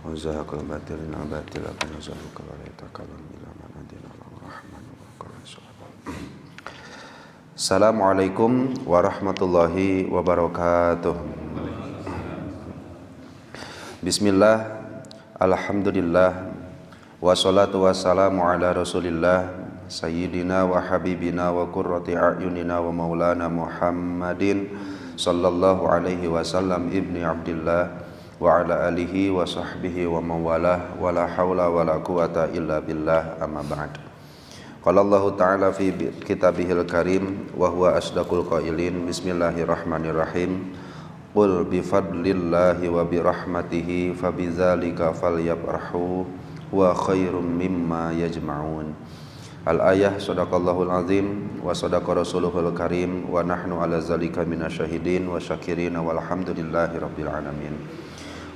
وزهق الباطل إن الباطل كان زهوق ولا يتكلم إلا من أذن له الرحمن وقال Assalamualaikum warahmatullahi wabarakatuh. Bismillah, alhamdulillah, wassalatu wassalamu ala rasulillah sayyidina wa habibina wa qurrati a'yunina wa maulana Muhammadin sallallahu alaihi wasallam ibni Abdillah wa ala alihi wa sahbihi wa mawalah wa la hawla wa la quwata illa billah amma ba'd. Qala Allah Ta'ala fi kitabihil karim wa huwa asdaqul qailin. Bismillahirrahmanirrahim. Qul bifadlillahi wa birahmatihi fabidzalika falyafrahu wa khairum mimma yajma'un. Al-ayah. Sadaqallahul azim wa sadaqa rasuluhul karim wa nahnu ala zalika minasyahidin wa syakirin walhamdulillahi rabbil alamin.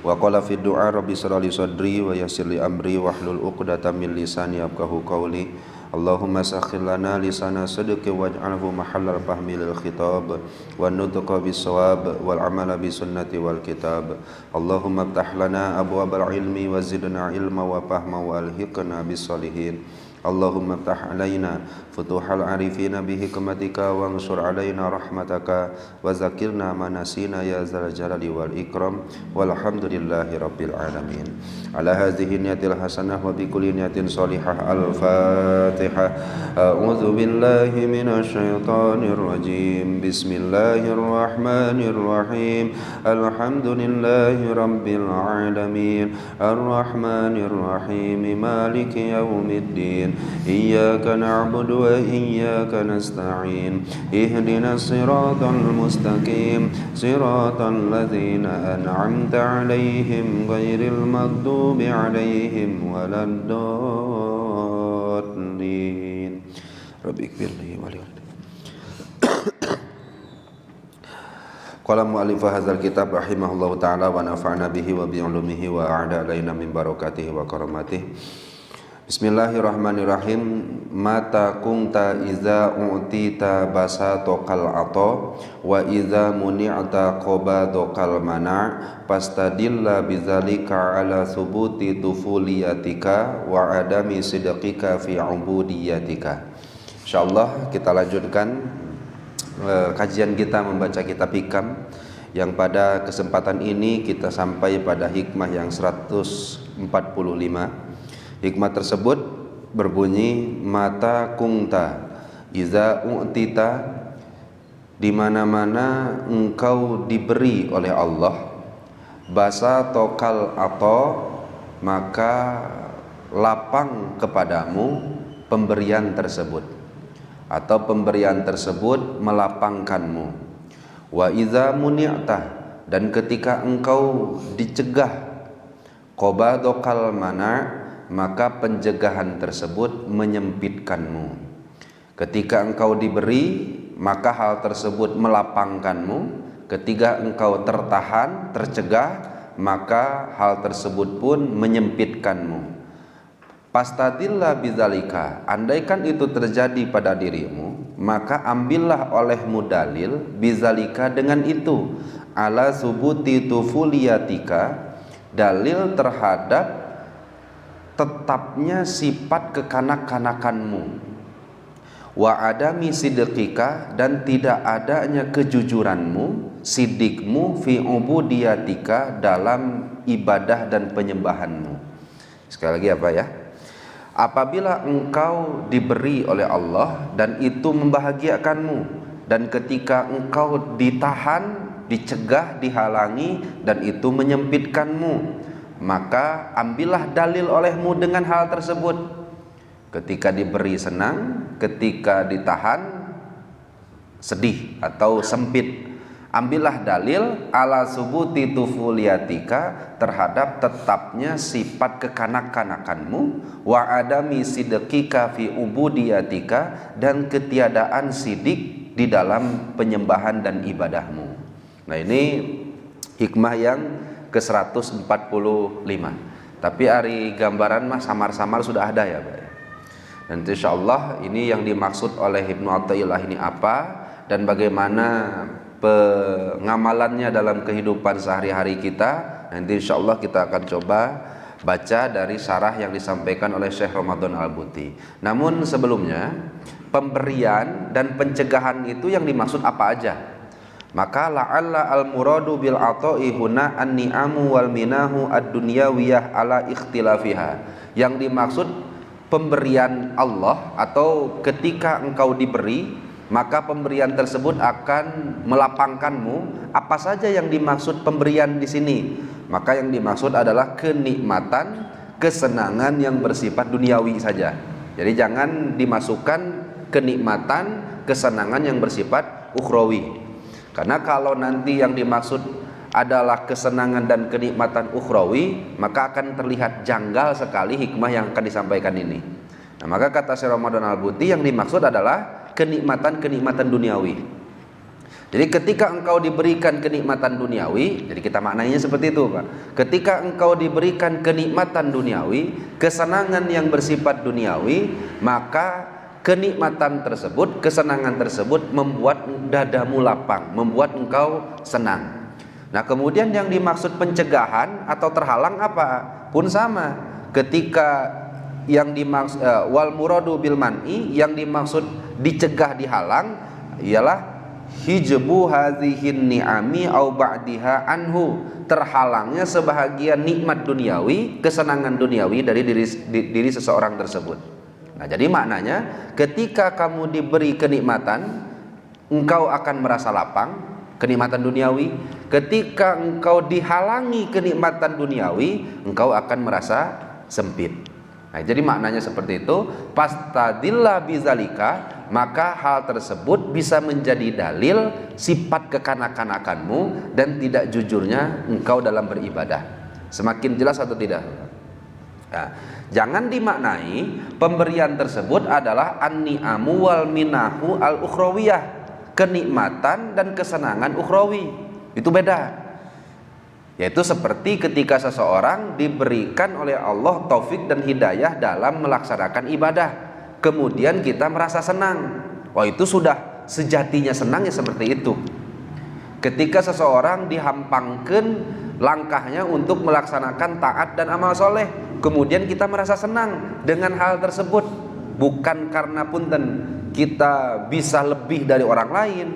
Wa qala fi du'a rabbi shrah li sadri wa yassir li amri wahlul 'uqdatam min lisani yafqahu qawli. Allahumma sakhkhir lana lisana sidqi waj'alhu mahallal fahmi lil khitab wa nutqa bis shawab wal amala bis sunnati wal kitab. Allahumma iftah lana abwabal ilmi wa zidna ilma wa fahma wa alhiqna bis sholihin. Allahumma iftah alaina futuhal arifina bi hikmatika wa ansur alaina rahmataka wa zakirna manasina ya zal jalali wal ikram walhamdulillahi rabbil alamin. Ala hadhihi niyatil hasanah wa bi kulli niyatin salihah. Al-Fatihah. A'udzu billahi minasy syaithanir rajim. Bismillahirrahmanirrahim. Alhamdulillahi rabbil alamin. Arrahmanir rahim. Maliki yaumiddin. Iyyaka na'budu wa iyyaka nasta'in. Ihdinas siratal mustaqim. Siratal ladzina an'amta 'alaihim ghairil maghdubi 'alaihim waladdallin. Rabbi ighfirli wa li Qala mu'allif hadzal kitab rahimahullahu ta'ala wa nafa'na bihi wa bi 'ulumihi wa a'ada alaina min barakatihi wa karamatihi. Bismillahirrahmanirrahim. Mata kunta iza u'tita basatokal ato wa iza muni'ta qobadokal mana' pastadilla bizalika ala subuti tufuliyatika wa adami sidqika fi ubudiyatika. Insyaallah kita lanjutkan kajian kita membaca kitab hikam, yang pada kesempatan ini kita sampai pada hikmah yang 145. Hikmah tersebut berbunyi mata kungta iza u'tita, di mana-mana engkau diberi oleh Allah, basa tokal atau maka lapang kepadamu pemberian tersebut, atau pemberian tersebut melapangkanmu. Wa iza muni'ta, dan ketika engkau dicegah, qobadokal mana', maka pencegahan tersebut menyempitkanmu. Ketika engkau diberi, maka hal tersebut melapangkanmu. Ketika engkau tertahan, tercegah, maka hal tersebut pun menyempitkanmu. Pastadillah bidzalika, andaikan itu terjadi pada dirimu, maka ambillah olehmu dalil bidzalika, dengan itu, ala subuti tufuliyatika, dalil terhadap tetapnya sifat kekanak-kanakanmu, wa adami sidqika, dan tidak adanya kejujuranmu, sidikmu, fi ubudiyatika, dalam ibadah dan penyembahanmu. Sekali lagi apa ya? Apabila engkau diberi oleh Allah dan itu membahagiakanmu, dan ketika engkau ditahan, dicegah, dihalangi, dan itu menyempitkanmu, maka ambillah dalil olehmu dengan hal tersebut. Ketika diberi senang, ketika ditahan sedih atau sempit, ambillah dalil ala subuti tufuliyatika, terhadap tetapnya sifat kekanak-kanakanmu, wa adami sidqika fi ubudiyatika, dan ketiadaan sidik di dalam penyembahan dan ibadahmu. Nah, ini hikmah yang ke-145. Tapi hari gambaran mah samar-samar sudah ada ya, Pak. Dan insyaallah ini yang dimaksud oleh Ibnu Athaillah ini apa, dan bagaimana pengamalannya dalam kehidupan sehari-hari kita. Nanti insyaallah kita akan coba baca dari syarah yang disampaikan oleh Syekh Ramadan Al-Buti. Namun sebelumnya, pemberian dan pencegahan itu yang dimaksud apa aja? Maka la'alla al-muradu bil ata'i huna an-ni'amu wal minahu ad-dunyawiyah ala ikhtilafiha. Yang dimaksud pemberian Allah, atau ketika engkau diberi, maka pemberian tersebut akan melapangkanmu. Apa saja yang dimaksud pemberian di sini? Maka yang dimaksud adalah kenikmatan, kesenangan yang bersifat duniawi saja. Jadi jangan dimasukkan kenikmatan, kesenangan yang bersifat ukhrawi. Karena kalau nanti yang dimaksud adalah kesenangan dan kenikmatan ukhrawi, maka akan terlihat janggal sekali hikmah yang akan disampaikan ini. Nah, maka kata Syekh Ramadan Al-Buti, yang dimaksud adalah kenikmatan-kenikmatan duniawi. Jadi ketika engkau diberikan kenikmatan duniawi, jadi kita maknanya seperti itu, Pak. Ketika engkau diberikan kenikmatan duniawi, kesenangan yang bersifat duniawi, maka kenikmatan tersebut, kesenangan tersebut membuat dadamu lapang, membuat engkau senang. Nah, kemudian yang dimaksud pencegahan atau terhalang apa? Pun sama. Ketika yang dimaksud wal muradu bil man'i, yang dimaksud dicegah, dihalang, ialah hijbu hadhihin ni'ami au ba'diha anhu, terhalangnya sebahagian nikmat duniawi, kesenangan duniawi dari diri seseorang tersebut. Nah, jadi maknanya ketika kamu diberi kenikmatan, engkau akan merasa lapang, kenikmatan duniawi. Ketika engkau dihalangi kenikmatan duniawi, engkau akan merasa sempit. Nah, jadi maknanya seperti itu. Pastadillah bizalika, maka hal tersebut bisa menjadi dalil sifat kekanak-kanakanmu dan tidak jujurnya engkau dalam beribadah. Semakin jelas atau tidak? Nah, jangan dimaknai pemberian tersebut adalah an-ni'amu wal minahu al-ukhrawiyah, kenikmatan dan kesenangan ukhrawi. Itu beda. Yaitu seperti ketika seseorang diberikan oleh Allah taufik dan hidayah dalam melaksanakan ibadah, kemudian kita merasa senang. Wah, itu sudah sejatinya senangnya seperti itu. Ketika seseorang dihampangkan langkahnya untuk melaksanakan taat dan amal soleh, kemudian kita merasa senang dengan hal tersebut. Bukan karena punten kita bisa lebih dari orang lain,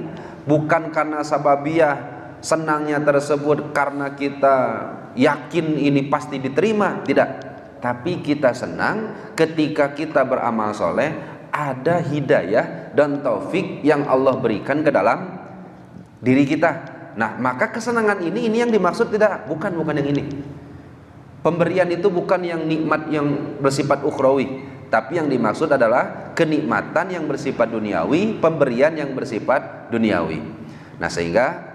bukan karena sababiyah senangnya tersebut karena kita yakin ini pasti diterima, tidak. Tapi kita senang ketika kita beramal soleh, ada hidayah dan taufik yang Allah berikan ke dalam diri kita. Nah, maka kesenangan ini yang dimaksud tidak, bukan yang ini. Pemberian itu bukan yang nikmat yang bersifat ukhrawi, tapi yang dimaksud adalah kenikmatan yang bersifat duniawi, pemberian yang bersifat duniawi. Nah, sehingga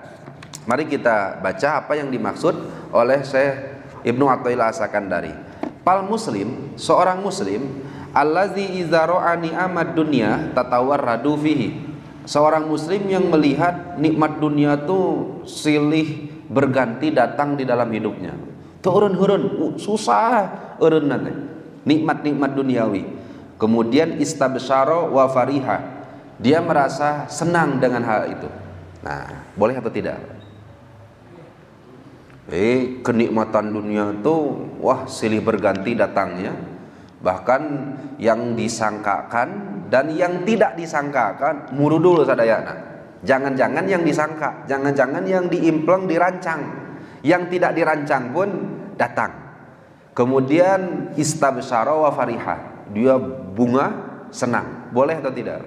mari kita baca apa yang dimaksud oleh Syekh Ibnu Athaillah As-Sakandari. Pal muslim, seorang muslim, allazi iza ra'a ni'amad dunya tatawarradu fihi. Seorang muslim yang melihat nikmat dunia tuh silih berganti datang di dalam hidupnya. Turun-hurun, susah eureun nanti. Nikmat-nikmat duniawi. Kemudian istabsyara wa fariha. Dia merasa senang dengan hal itu. Nah, boleh atau tidak? Kenikmatan dunia itu wah silih berganti datangnya, bahkan yang disangkakan dan yang tidak disangkakan murudul sadayana. Jangan-jangan yang disangka, jangan-jangan yang diimpleng, dirancang, yang tidak dirancang pun datang. Kemudian istabsyara wa fariha, dia bunga senang. Boleh atau tidak?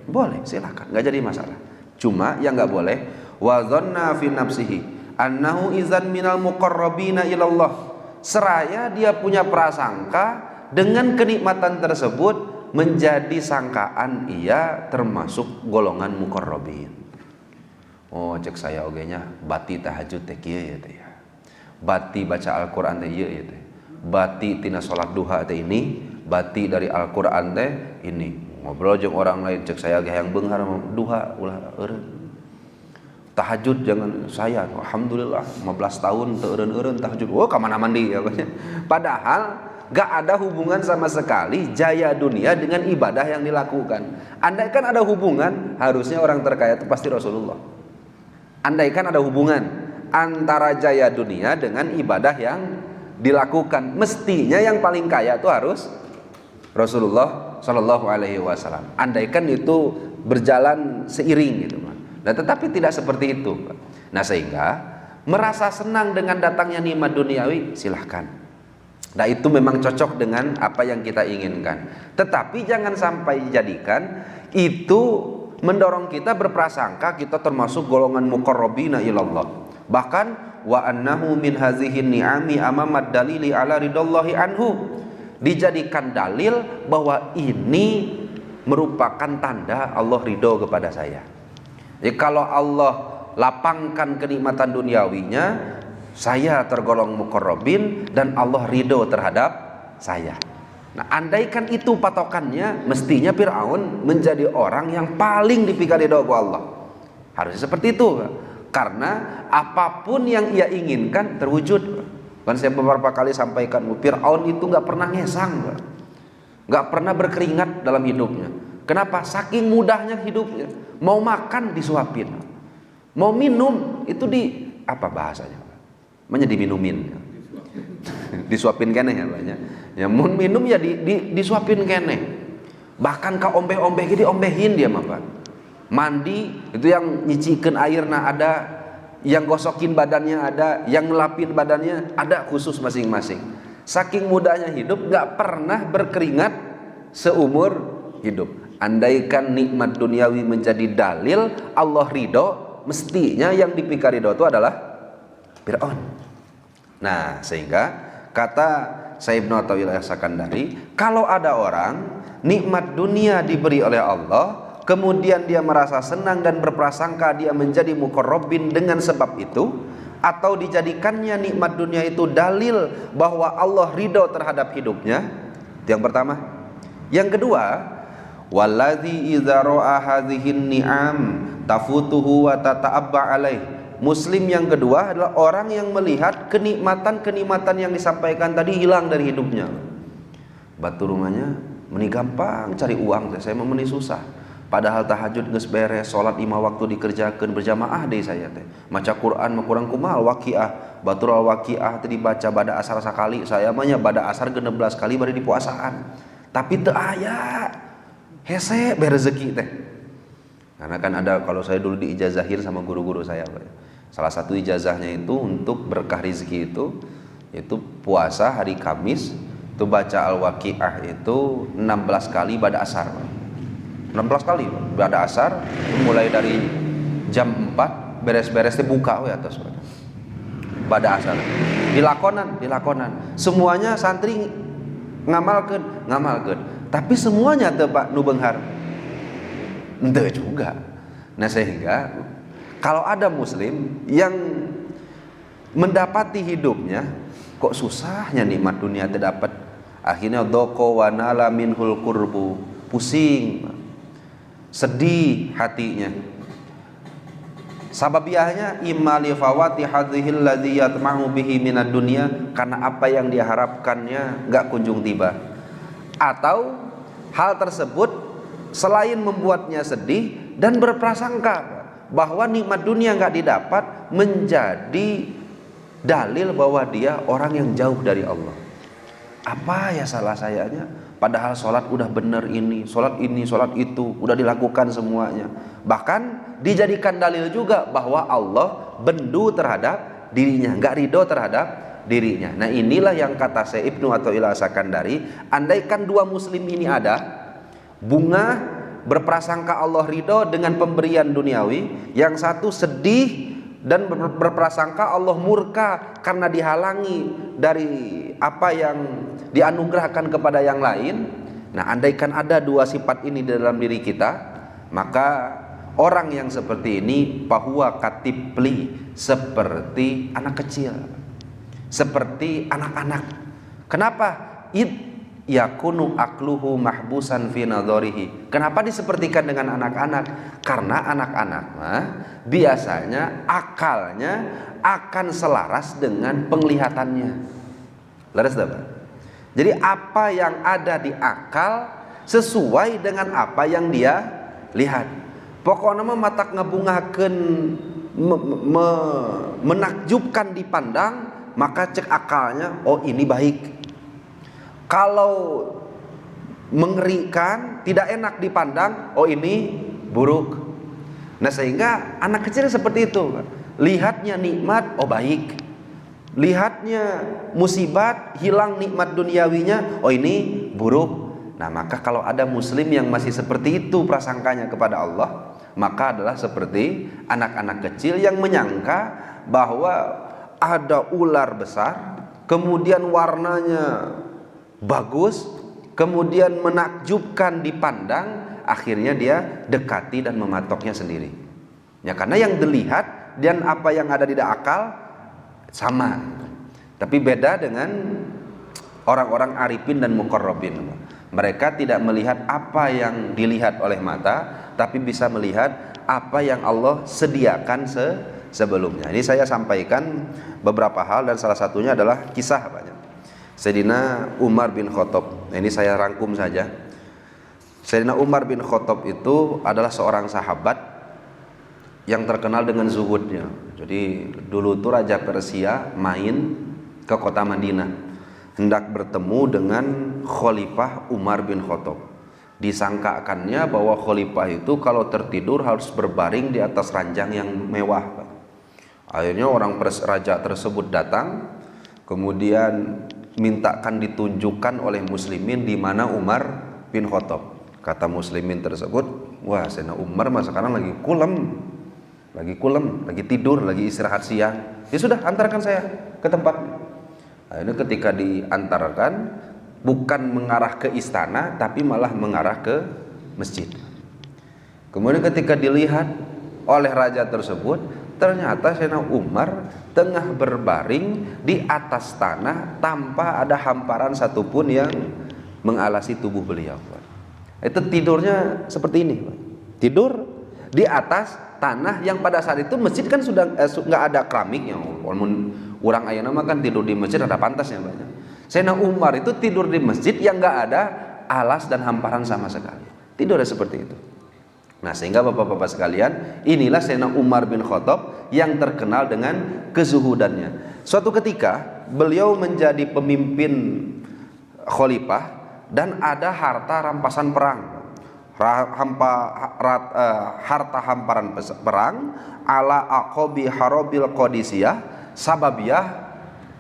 Boleh, silakan, nggak jadi masalah. Cuma yang nggak boleh wa dhanna fi nafsihi annahu izan minal muqarrabina ilallah, seraya dia punya prasangka dengan kenikmatan tersebut menjadi sangkaan ia termasuk golongan muqarrabin. Oh, cek saya ogenya bati tahajud teh kieu ya teh ya. Bati baca Al-Qur'an teh ieu ya teh. Bati tina salat duha teh ini, bati dari Al-Qur'an teh ini. Ngobrol jeung orang lain, cek saya ge hayang beunghar duha ulah eureun. Tahajud jangan saya, alhamdulillah 15 tahun teu eureun-eureun tahajud. Oh, ka mana mandi ya. Padahal gak ada hubungan sama sekali jaya dunia dengan ibadah yang dilakukan. Andaikan ada hubungan, harusnya orang terkaya itu pasti Rasulullah. Andaikan ada hubungan antara jaya dunia dengan ibadah yang dilakukan. Mestinya yang paling kaya itu harus Rasulullah Shallallahu Alaihi Wasallam. Andaikan itu berjalan seiring gitu, Pak. Nah, tetapi tidak seperti itu, Pak. Nah, sehingga merasa senang dengan datangnya nikmat duniawi, silahkan. Nah, itu memang cocok dengan apa yang kita inginkan. Tetapi jangan sampai jadikan itu mendorong kita berprasangka kita termasuk golongan muqarrabina ilallah. Bahkan wa annahu min hazihi ni'ami amamad dalili ala ridallahi anhu. Dijadikan dalil bahwa ini merupakan tanda Allah ridho kepada saya. Jadi kalau Allah lapangkan kenikmatan duniawinya, saya tergolong muqarrabin dan Allah ridho terhadap saya. Nah, andaikan itu patokannya, mestinya Fir'aun menjadi orang yang paling dipikir ridho Allah. Harusnya seperti itu, karena apapun yang ia inginkan terwujud. Kan saya beberapa kali sampaikan, Fir'aun itu nggak pernah ngesang, nggak pernah berkeringat dalam hidupnya. Kenapa? Saking mudahnya hidupnya. Mau makan disuapin, mau minum itu apa bahasanya? Makanya diminumin, disuapin kene ya banyak. Ya mau minum ya disuapin kene. Bahkan ka ombeh-ombeh jadi ombehin dia mah, Pak. Mandi itu yang nyicikeun airna ada, yang gosokin badannya ada, yang ngelapin badannya ada, khusus masing-masing. Saking mudahnya hidup, nggak pernah berkeringat seumur hidup. Andaikan nikmat duniawi menjadi dalil Allah ridho, mestinya yang dipikir ridho itu adalah Fir'aun. Nah, sehingga kata Syekh Ibnu Athaillah As-Sakandari, kalau ada orang nikmat dunia diberi oleh Allah, kemudian dia merasa senang dan berprasangka dia menjadi muqarrabin dengan sebab itu, atau dijadikannya nikmat dunia itu dalil bahwa Allah ridho terhadap hidupnya. Itu yang pertama. Yang kedua, waladzi idza ra'a hadhihin ni'am tafutuhu wa tata'abba alaih. Muslim yang kedua adalah orang yang melihat kenikmatan-kenikmatan yang disampaikan tadi hilang dari hidupnya. Batu rumahnya meni gampang cari uang teh, saya meni susah. Padahal tahajud geus beres, salat 5 waktu dikerjakeun berjamaah deui saya teh. Maca Quran mah kurang kumaha waqiah, batur waqiah teh dibaca bada asar sakali, saya mah nya bada asar 16 kali bari di puasaan. Tapi teu aya hese bae rezeki teh. Karena kan ada, kalau saya dulu diijazahin sama guru-guru saya, salah satu ijazahnya itu untuk berkah rezeki itu puasa hari Kamis itu baca Al-Waqiah itu 16 kali bada asar. 16 kali bada asar, mulai dari jam 4 beres-beres teh buka we atas bada asar. Dilakonan. Semuanya santri ngamalkeun. Tapi semuanya teu Pak nu beunghar. Ente juga. Nah, sehingga kalau ada muslim yang mendapati hidupnya kok susahnya nikmat dunia terdapat, akhirnya doko wa nala minhul kurbu, pusing, sedih hatinya. Sababiahnya imma li fawati hadhil ladzi yatma'u bihi minad dunya, karena apa yang diharapkannya enggak kunjung tiba, atau hal tersebut selain membuatnya sedih dan berprasangka bahwa nikmat dunia nggak didapat, menjadi dalil bahwa dia orang yang jauh dari Allah. Apa ya salah sayanya? Padahal sholat udah bener ini, sholat itu udah dilakukan semuanya. Bahkan dijadikan dalil juga bahwa Allah bendu terhadap dirinya, nggak ridho terhadap dirinya. Nah, inilah yang kata Syekh Ibnu Athaillah As-Sakandari, andaikan dua muslim ini ada, bunga berprasangka Allah ridho dengan pemberian duniawi, yang satu sedih dan berprasangka Allah murka karena dihalangi dari apa yang dianugerahkan kepada yang lain. Nah, andaikan ada dua sifat ini dalam diri kita, maka orang yang seperti ini fahuwa katipli, seperti anak kecil, seperti anak-anak. Kenapa? Yakunu akluhu mahbusan fi nadharihi. Kenapa disepertikan dengan anak-anak? Karena anak-anak biasanya akalnya akan selaras dengan penglihatannya. Laras dah, Pak? Jadi apa yang ada di akal sesuai dengan apa yang dia lihat. Pokoknya mah matak ngabungakeun menakjubkan dipandang maka cek akalnya, oh ini baik. Kalau mengerikan, tidak enak dipandang, oh ini buruk. Nah sehingga anak kecil seperti itu, lihatnya nikmat, oh baik. Lihatnya musibat, hilang nikmat duniawinya, oh ini buruk. Nah maka kalau ada muslim yang masih seperti itu prasangkanya kepada Allah, maka adalah seperti anak-anak kecil yang menyangka bahwa ada ular besar, kemudian warnanya bagus, kemudian menakjubkan dipandang, akhirnya dia dekati dan mematoknya sendiri. Ya karena yang dilihat dan apa yang ada di akal sama, tapi beda dengan orang-orang arifin dan muqarrabin. Mereka tidak melihat apa yang dilihat oleh mata, tapi bisa melihat apa yang Allah sediakan sebelumnya. Ini saya sampaikan beberapa hal dan salah satunya adalah kisah banyak Sayyidina Umar bin Khattab. Ini saya rangkum saja. Sayyidina Umar bin Khattab itu adalah seorang sahabat yang terkenal dengan zuhudnya. Jadi dulu tuh Raja Persia main ke kota Madinah, hendak bertemu dengan Khalifah Umar bin Khattab. Disangkakannya bahwa Khalifah itu kalau tertidur harus berbaring di atas ranjang yang mewah. Akhirnya orang raja tersebut datang, kemudian mintakan ditunjukkan oleh muslimin di mana Umar bin Khattab. Kata muslimin tersebut, wah Sayyidina Umar mah sekarang lagi kulem, lagi tidur, lagi istirahat siang. Ya sudah, antarkan saya ke tempat. Akhirnya ketika diantarkan, bukan mengarah ke istana, tapi malah mengarah ke masjid. Kemudian ketika dilihat oleh raja tersebut, ternyata Sayyidina Umar tengah berbaring di atas tanah tanpa ada hamparan satupun yang mengalasi tubuh beliau. Itu tidurnya seperti ini, tidur di atas tanah yang pada saat itu masjid kan sudah nggak ada keramiknya. Walaupun orang ayeuna mah kan tidur di masjid ada pantasnya banyak. Sayyidina Umar itu tidur di masjid yang nggak ada alas dan hamparan sama sekali. Tidurnya seperti itu. Nah sehingga bapak-bapak sekalian, inilah Sayyidina Umar bin Khattab yang terkenal dengan kezuhudannya. Suatu ketika beliau menjadi pemimpin khalifah dan ada harta rampasan perang. Harta hamparan perang ala aqobi harobil qadisiyah sababiyah,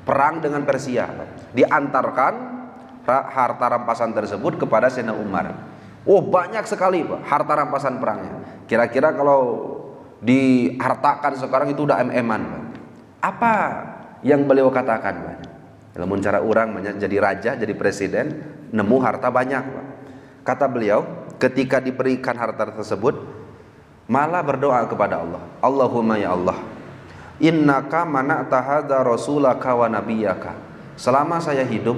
perang dengan Persia. Diantarkan harta rampasan tersebut kepada Sayyidina Umar. Oh banyak sekali Pak harta rampasan perangnya. Kira-kira kalau dihartakan sekarang itu udah em-eman Pak. Apa yang beliau katakan Pak? Dalam cara orang jadi raja, jadi presiden, nemu harta banyak Pak. Kata beliau, ketika diberikan harta tersebut, malah berdoa kepada Allah, Allahumma ya Allah, innaka mana'ta hadza rasulaka wa nabiyyaka. Selama saya hidup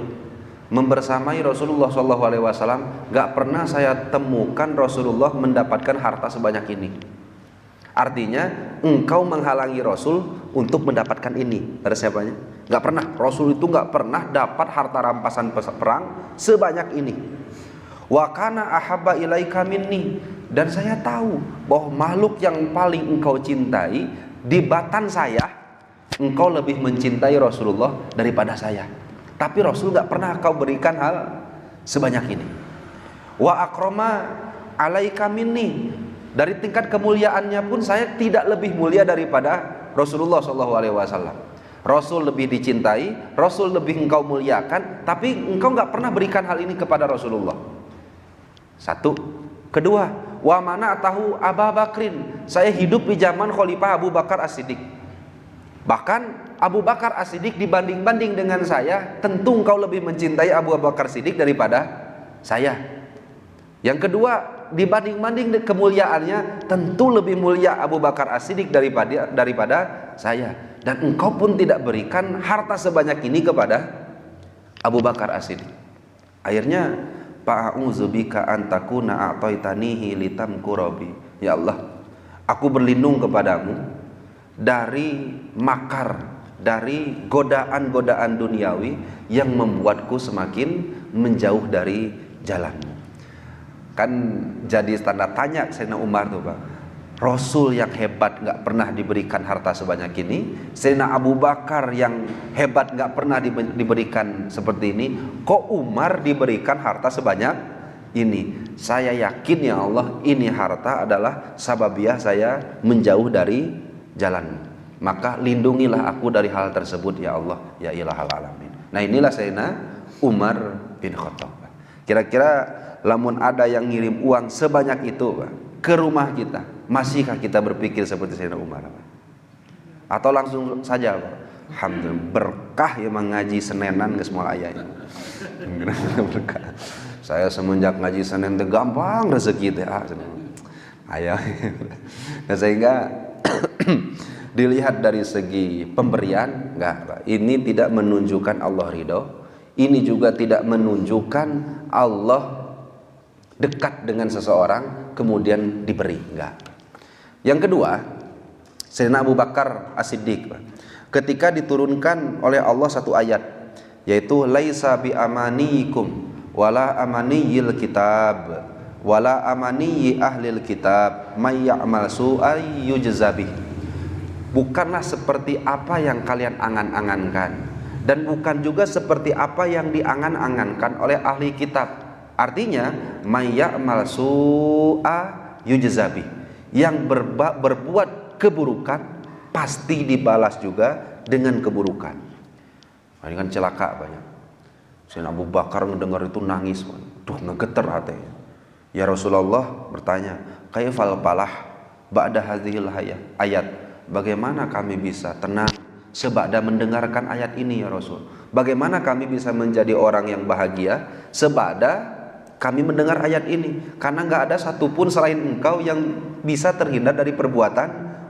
membersamai Rasulullah SAW, gak pernah saya temukan Rasulullah mendapatkan harta sebanyak ini. Artinya engkau menghalangi Rasul untuk mendapatkan ini. Ada siapanya? Gak pernah. Rasul itu gak pernah dapat harta rampasan perang sebanyak ini. Wa kana ahabba ilaika minni, dan saya tahu bahwa makhluk yang paling engkau cintai di batan saya, engkau lebih mencintai Rasulullah daripada saya. Tapi Rasul gak pernah kau berikan hal sebanyak ini. Wa akrama alaika minni, dari tingkat kemuliaannya pun saya tidak lebih mulia daripada Rasulullah SAW. Rasul lebih dicintai, Rasul lebih engkau muliakan, tapi engkau gak pernah berikan hal ini kepada Rasulullah. Satu. Kedua, wa mana tahu Abu Bakrin, saya hidup di zaman Khalifah Abu Bakar As-Siddiq. Bahkan Abu Bakar As-Siddiq dibanding-banding dengan saya, tentu engkau lebih mencintai Abu Bakar Siddiq daripada saya. Yang kedua, dibanding-banding kemuliaannya, tentu lebih mulia Abu Bakar As-Siddiq daripada saya. Dan engkau pun tidak berikan harta sebanyak ini kepada Abu Bakar As-Siddiq. Akhirnya fa'a'udzubika an takuna a'taitanihi litamkurabi. Ya Allah, aku berlindung kepadamu dari makar, dari godaan-godaan duniawi yang membuatku semakin menjauh dari jalanmu. Kan jadi tanda tanya Sayyidina Umar tuh Pak. Rasul yang hebat nggak pernah diberikan harta sebanyak ini, Sayyidina Abu Bakar yang hebat nggak pernah diberikan seperti ini, kok Umar diberikan harta sebanyak ini? Saya yakin ya Allah, ini harta adalah sababiah saya menjauh dari jalan. Maka lindungilah aku dari hal tersebut ya Allah, ya ilahal alamin. Nah inilah Sayyidina Umar bin Khattab. Kira-kira lamun ada yang ngirim uang sebanyak itu ke rumah kita, masihkah kita berpikir seperti Sayyidina Umar? Atau langsung saja alhamdulillah berkah ya mengaji Senenan ke semua ayahnya. Berkah. Saya semenjak ngaji Senin itu gampang rezeki teh ayah. Nah, sehingga dilihat dari segi pemberian enggak, ini tidak menunjukkan Allah ridho, ini juga tidak menunjukkan Allah dekat dengan seseorang kemudian diberi, enggak. Yang kedua, Sayyidina Abu Bakar As-Siddiq ketika diturunkan oleh Allah satu ayat, yaitu laisa bi amaniyikum wala amaniyil kitab wala amaniyi ahlil kitab may ya'mal su'an yujza bih. Bukanlah seperti apa yang kalian angan-angankan, dan bukan juga seperti apa yang diangan-angankan oleh ahli kitab. Artinya may ya'mal su'a yujza bih, yang berbuat keburukan pasti dibalas juga dengan keburukan. Nah, ini kan celaka banyak. Sayyidina Abu Bakar mendengar itu nangis, tuh ngegeter hatinya. Ya Rasulullah bertanya, kaifal falah ba'da hadhil ayat? Bagaimana kami bisa tenang sebada mendengarkan ayat ini ya Rasul? Bagaimana kami bisa menjadi orang yang bahagia sebada kami mendengar ayat ini? Karena nggak ada satupun selain engkau yang bisa terhindar dari perbuatan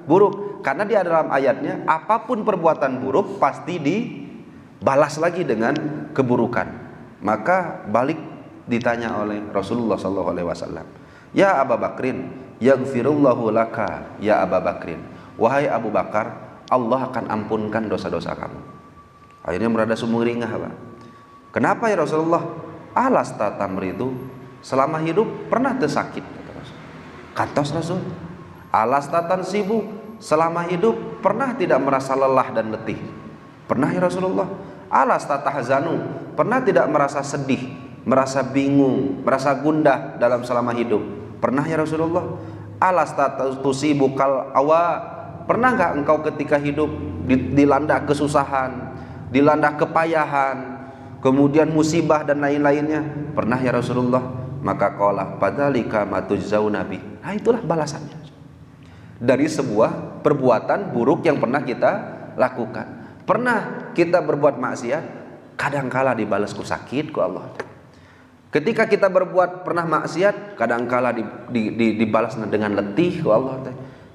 buruk. Karena di dalam ayatnya apapun perbuatan buruk pasti dibalas lagi dengan keburukan. Maka balik ditanya oleh Rasulullah SAW, ya Abu Bakrin, yaghfirullahu laka ya Abu Bakrin. Wahai Abu Bakar, Allah akan ampunkan dosa-dosa kamu. Akhirnya merada sumringah, Pak. Kenapa ya Rasulullah? Alasta tamridu, selama hidup pernah tersakit, kantos Rasul. Alasta tansibu, selama hidup pernah tidak merasa lelah dan letih? Pernah ya Rasulullah. Alasta tahzanu, pernah tidak merasa sedih, merasa bingung, merasa gundah dalam selama hidup? Pernah ya Rasulullah. Alasta tusibu kal awa, pernah nggak engkau ketika hidup dilanda kesusahan, dilanda kepayahan, kemudian musibah dan lain-lainnya? Pernah ya Rasulullah. Maka qala fadzalika matujzauna bi. Nah itulah balasannya dari sebuah perbuatan buruk yang pernah kita lakukan. Pernah kita berbuat maksiat, kadangkala dibalas ku sakit ku Allah. Ketika kita berbuat pernah maksiat, kadangkala dibalas dengan letih ku Allah.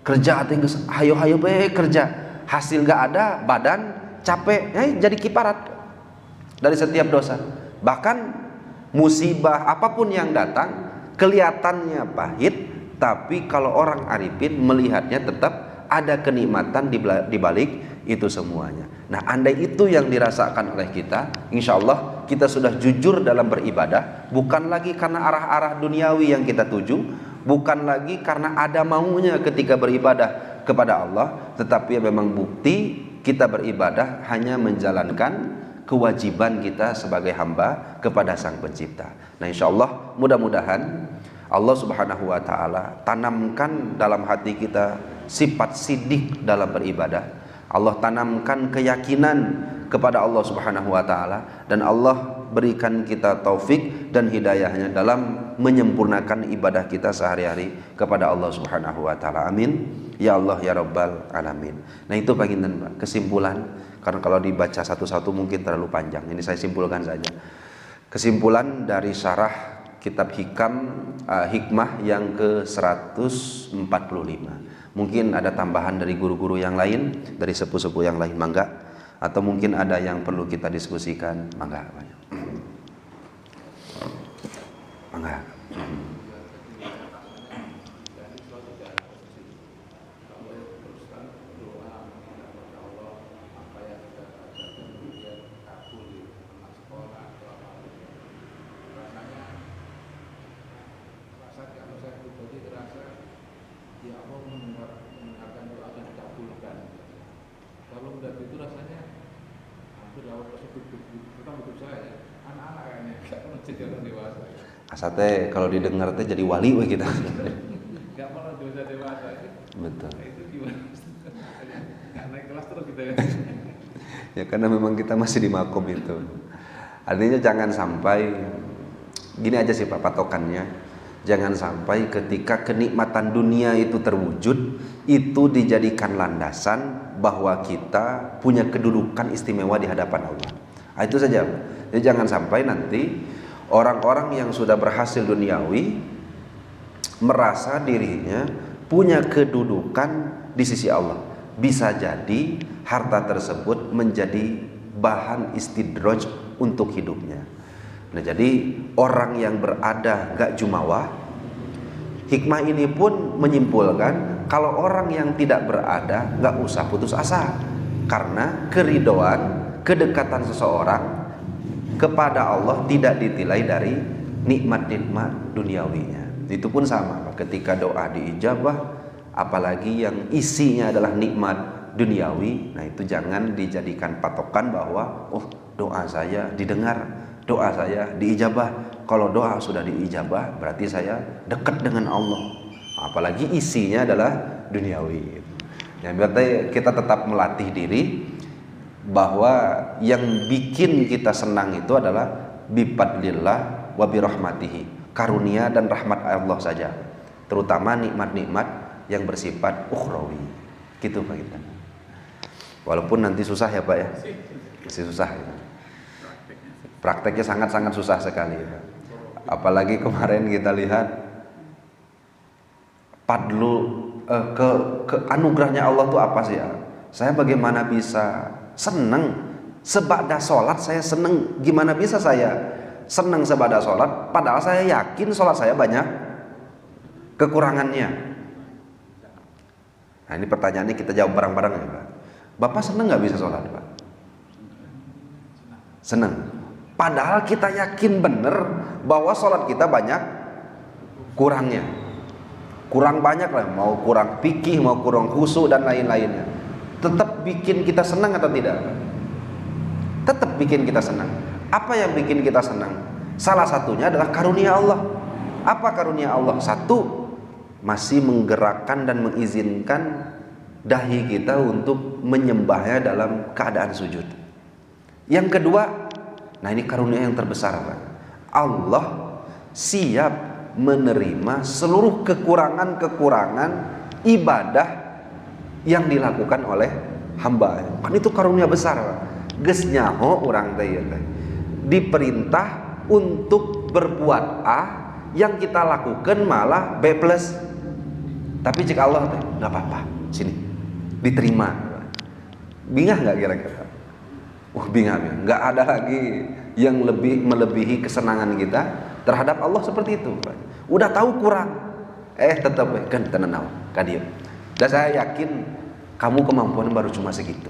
Kerja tinggal hayo-hayo bae kerja, hasil nggak ada, badan capek, jadi kiparat dari setiap dosa. Bahkan musibah apapun yang datang kelihatannya pahit, tapi kalau orang arifin melihatnya tetap ada kenikmatan di balik itu semuanya. Nah, andai itu yang dirasakan oleh kita, insya Allah kita sudah jujur dalam beribadah, bukan lagi karena arah-arah duniawi yang kita tuju, bukan lagi karena ada maunya ketika beribadah kepada Allah, tetapi memang bukti kita beribadah hanya menjalankan kewajiban kita sebagai hamba kepada Sang Pencipta. Nah, insya Allah mudah-mudahan Allah Subhanahu wa Ta'ala tanamkan dalam hati kita sifat sidik dalam beribadah. Allah tanamkan keyakinan kepada Allah Subhanahu wa Ta'ala, dan Allah berikan kita taufik dan hidayahnya dalam menyempurnakan ibadah kita sehari-hari kepada Allah Subhanahu wa Ta'ala. Amin ya Allah ya Rabbal alamin. Nah, itu baginten kesimpulan, karena kalau dibaca satu-satu mungkin terlalu panjang. Ini saya simpulkan saja. Kesimpulan dari syarah kitab hikmah yang ke-145. Mungkin ada tambahan dari guru-guru yang lain, dari sepuh-sepuh yang lain, mangga. Atau mungkin ada yang perlu kita diskusikan, mangga. Mangga. Ya Allah Anak-anak kayaknya nggak jadi orang dewasa. Asate kalau didengar teh jadi wali we kita. Nggak malah dosa dewasa. Betul. Nah, itu gimana? Nggak naik kelas terus kita ya. Ya karena memang kita masih di makom itu. Artinya jangan sampai gini aja sih Pak patokannya. Jangan sampai ketika kenikmatan dunia itu terwujud itu dijadikan landasan bahwa kita punya kedudukan istimewa di hadapan Allah. Nah, itu saja. Jadi jangan sampai nanti orang-orang yang sudah berhasil duniawi merasa dirinya punya kedudukan di sisi Allah. Bisa jadi harta tersebut menjadi bahan istidraj untuk hidupnya. Nah, jadi orang yang berada gak jumawa, hikmah ini pun menyimpulkan kalau orang yang tidak berada gak usah putus asa, karena keridhaan, kedekatan seseorang kepada Allah tidak ditilai dari nikmat-nikmat duniawinya. Itu pun sama, ketika doa diijabah, apalagi yang isinya adalah nikmat duniawi, nah itu jangan dijadikan patokan bahwa oh doa saya didengar, doa saya diijabah. Kalau doa sudah diijabah berarti saya dekat dengan Allah, apalagi isinya adalah duniawi. Ya, berarti kita tetap melatih diri bahwa yang bikin kita senang itu adalah bifadlillah wa birahmatihi, karunia dan rahmat Allah saja, terutama nikmat-nikmat yang bersifat ukhrawi. Gitu Pak kita. Walaupun nanti susah ya Pak ya, masih susah ya. Prakteknya sangat-sangat susah sekali ya. Apalagi kemarin kita lihat padlu ke anugerahnya Allah tuh apa sih ya? Saya bagaimana bisa senang sebada sholat, saya senang, gimana bisa saya senang sebada sholat padahal saya yakin sholat saya banyak kekurangannya. Nah ini pertanyaannya kita jawab bareng-bareng ya Pak. Bapak senang gak bisa sholat Pak? Senang. Padahal kita yakin benar bahwa sholat kita banyak kurangnya. Kurang banyak lah, mau kurang fikih, mau kurang khusyuk dan lain-lainnya. Tetap bikin kita senang atau tidak? Tetap bikin kita senang. Apa yang bikin kita senang? Salah satunya adalah karunia Allah. Apa karunia Allah? Satu, masih menggerakkan dan mengizinkan dahi kita untuk menyembahnya dalam keadaan sujud. Yang kedua, nah ini karunia yang terbesar Pak. Allah siap menerima seluruh kekurangan-kekurangan ibadah yang dilakukan oleh hamba. Kan itu karunia besar Pak. Geus nyaho urang teh diperintah untuk berbuat A, yang kita lakukan malah B+. Tapi jika Allah teh enggak apa-apa, sini diterima. Bingah enggak kira-kira? Bingung, nggak ada lagi yang lebih melebihi kesenangan kita terhadap Allah seperti itu. Udah tahu kurang, tetap kan tenang, kadir. Dan saya yakin kamu kemampuan baru cuma segitu.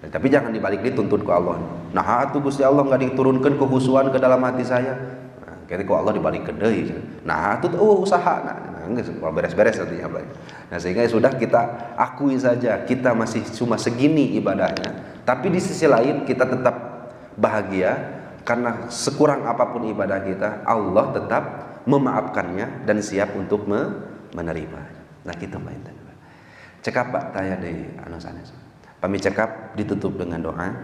Tapi jangan dibalik dituntut ke Allah. Nah, atuh Gusti Allah nggak diturunkan kehusuan ke dalam hati saya. Nah, ketika Allah dibalik ke deui. Nah, atuh usaha. Nah, beres-beres artinya apa? Nah, sehingga sudah kita akui saja kita masih cuma segini ibadahnya. Tapi di sisi lain kita tetap bahagia karena sekurang apapun ibadah kita, Allah tetap memaafkannya dan siap untuk menerima. Nah kita main tadi. Cekap Pak tanya dari anu sanes. Pami cekap ditutup dengan doa.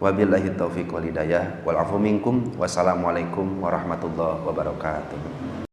Wabillahi taufiq wal hidayah wal afu minkum. Wassalamualaikum warahmatullahi wabarakatuh.